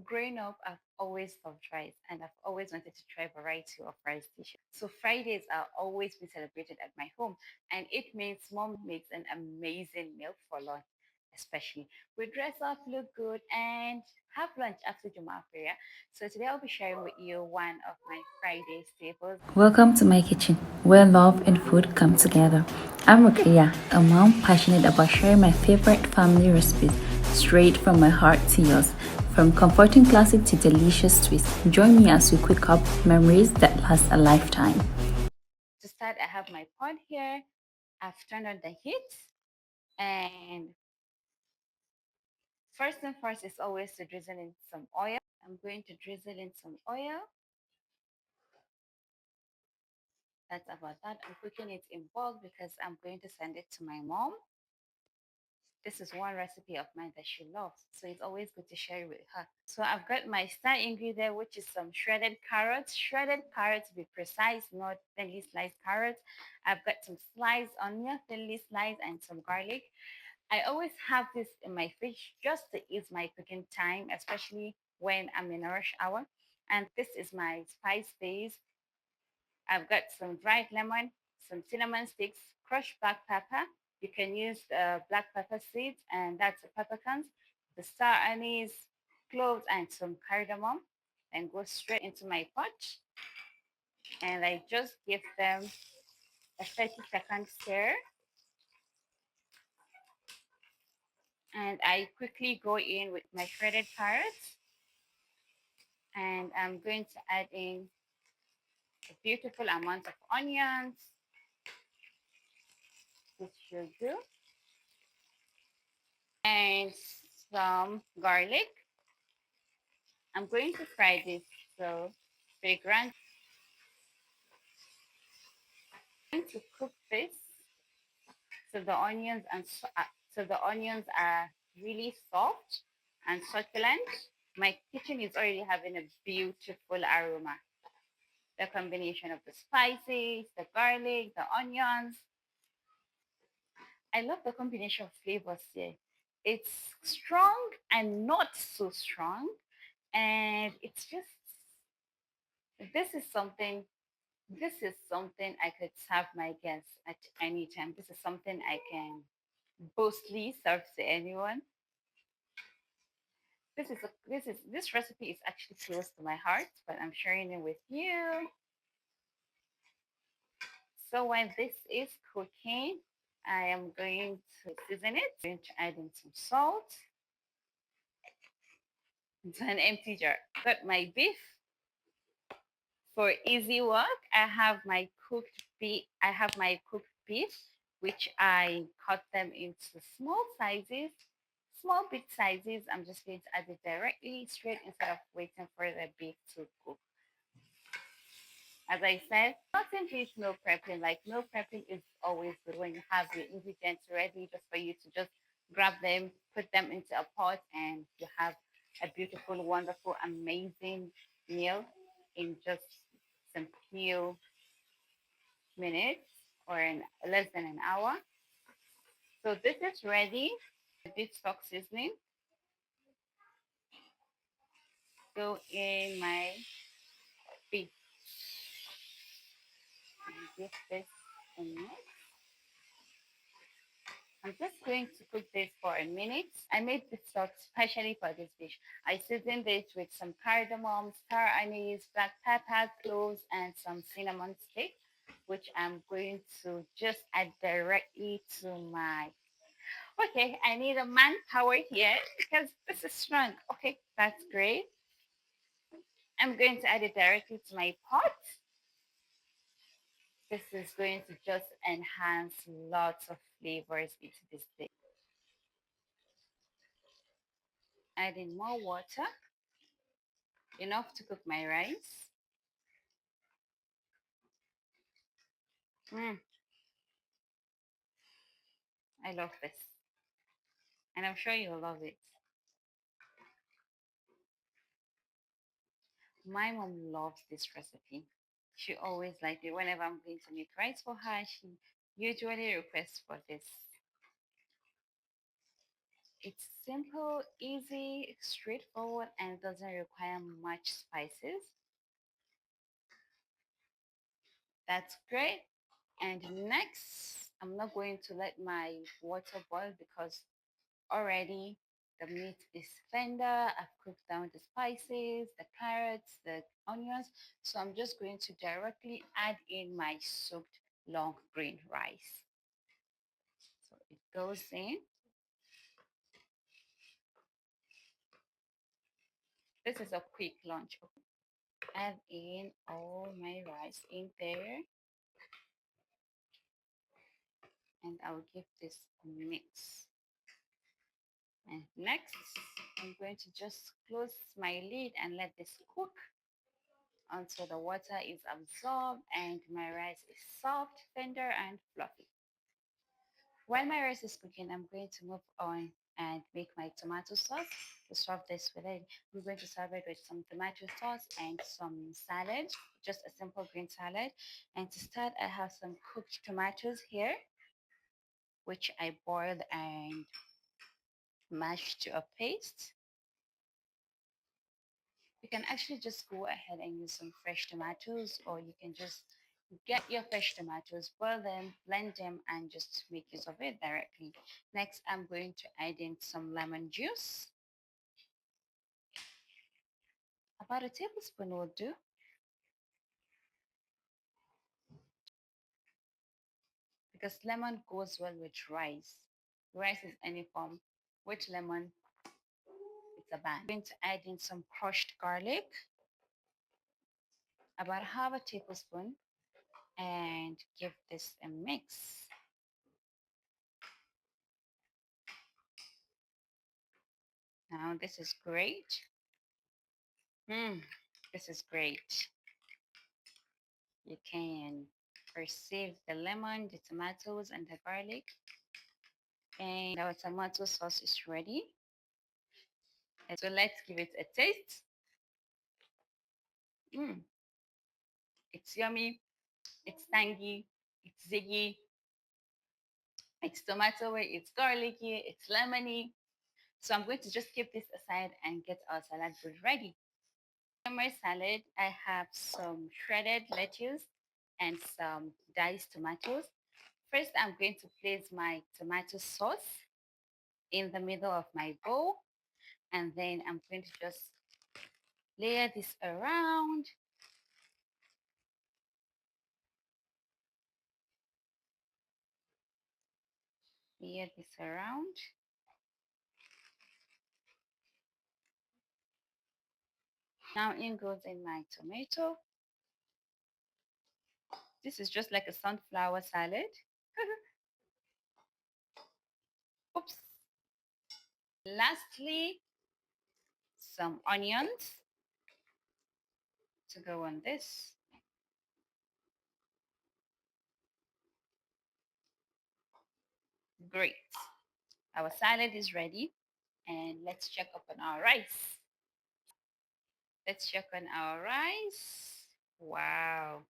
Growing up, I've always loved rice and I've always wanted to try a variety of rice dishes. So Fridays are always been celebrated at my home, and it means mom makes an amazing meal for lunch, especially. We dress up, look good, and have lunch after Juma prayer. So today I'll be sharing with you one of my Friday staples. Welcome to my kitchen, where love and food come together. I'm Rukia, a mom passionate about sharing my favorite family recipes straight from my heart to yours. From comforting classic to delicious twists, join me as we cook up memories that last a lifetime. To start, I have my pot here. I've turned on the heat, and first and first is always to drizzle in some oil. I'm going to drizzle in some oil. That's about that. I'm cooking it in bulk because I'm going to send it to my mom. This is one recipe of mine that she loves, so it's always good to share it with her. So I've got my star ingredient, which is some shredded carrots to be precise, not thinly sliced carrots. I've got some sliced onion, thinly sliced, and some garlic. I always have this in my fridge just to ease my cooking time, especially when I'm in a rush hour. And this is my spice base. I've got some dried lemon, some cinnamon sticks, crushed black pepper. You can use black pepper seeds, and that's the peppercorns, the star anise, cloves, and some cardamom. And go straight into my pot. And I just give them a 30-second stir. And I quickly go in with my shredded carrots. And I'm going to add in a beautiful amount of onions, which should do, and some garlic. I'm going to fry this so fragrant. I'm going to cook this so the onions so the onions are really soft and succulent. My kitchen is already having a beautiful aroma. The combination of the spices, the garlic, the onions. I love the combination of flavors here. It's strong and not so strong, and it's just this is something this is something I could serve my guests at any time. This is something I can boastfully serve to anyone. This recipe is actually close to my heart, but I'm sharing it with you. So when this is cooking, I am going to season it. I'm going to add in some salt into an empty jar. Got my beef. For easy work, I have my cooked beef, which I cut them into small sizes, small big sizes. I'm just going to add it directly straight instead of waiting for the beef to cook. As I said, nothing beats meal prepping. Like meal prepping is always good when you have your ingredients ready just for you to just grab them, put them into a pot, and you have a beautiful, wonderful, amazing meal in just some few minutes or in less than an hour. So this is ready. This stock seasoning go in my beef. Give this a minute. I'm just going to cook this for a minute. I made this stock specially for this dish. I seasoned it with some cardamom, star anise, black pepper, cloves, and some cinnamon stick, which I'm going to just add directly to my. Okay, I need a manpower here because this is strong. Okay, that's great. I'm going to add it directly to my pot. This is going to just enhance lots of flavors into this dish. Adding more water, enough to cook my rice. Mm, I love this, and I'm sure you'll love it. My mom loves this recipe. She always liked it. Whenever I'm going to make rice for her, she usually requests for this. It's simple, easy, straightforward, and doesn't require much spices. That's great. And next, I'm not going to let my water boil because already the meat is tender. I've cooked down the spices, the carrots, the onions. So I'm just going to directly add in my soaked long grain rice. So it goes in. This is a quick lunch. Add in all my rice in there and I'll give this a mix. And next, I'm going to just close my lid and let this cook until the water is absorbed and my rice is soft, tender, and fluffy. While my rice is cooking, I'm going to move on and make my tomato sauce to serve this with it. We're going to serve it with some tomato sauce and some salad, just a simple green salad. And to start, I have some cooked tomatoes here, which I boiled and mashed to a paste. You can actually just go ahead and use some fresh tomatoes, or you can just get your fresh tomatoes, boil them, blend them, and just make use of it directly. Next, I'm going to add in some lemon juice. About a tablespoon will do. Because lemon goes well with rice. Rice is any form. With lemon, it's a bang. I'm going to add in some crushed garlic, about half a tablespoon, and give this a mix. Now this is great. This is great. You can perceive the lemon, the tomatoes, and the garlic. And our tomato sauce is ready. So let's give it a taste. Mm, it's yummy, it's tangy, it's ziggy, it's tomatoey, it's garlicky, it's lemony. So I'm going to just keep this aside and get our salad bowl ready. For my salad, I have some shredded lettuce and some diced tomatoes. First, I'm going to place my tomato sauce in the middle of my bowl, and then I'm going to just layer this around. Layer this around. Now in goes in my tomato. This is just like a sunflower salad. Oops. Lastly, some onions to go on this. Great. Our salad is ready. And let's check up on our rice. Let's check on our rice. Wow.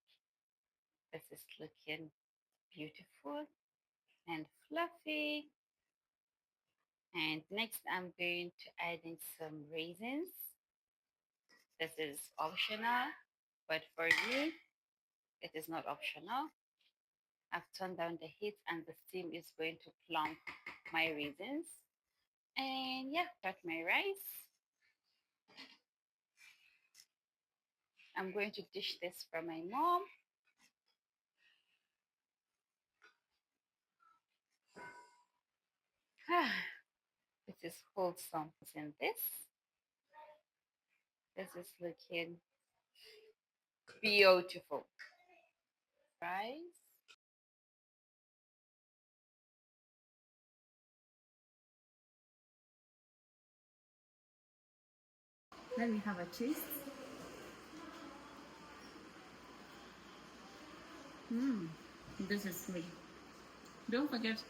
This is looking beautiful and fluffy. And next, I'm going to add in some raisins. This is optional, but for you, it is not optional. I've turned down the heat and the steam is going to plump my raisins. And yeah, cut my rice. I'm going to dish this for my mom. This is wholesome. In this is looking beautiful. Rice. Let me have a taste. This is me. Don't forget to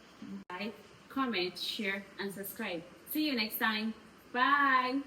like, comment, share, and subscribe. See you next time. Bye.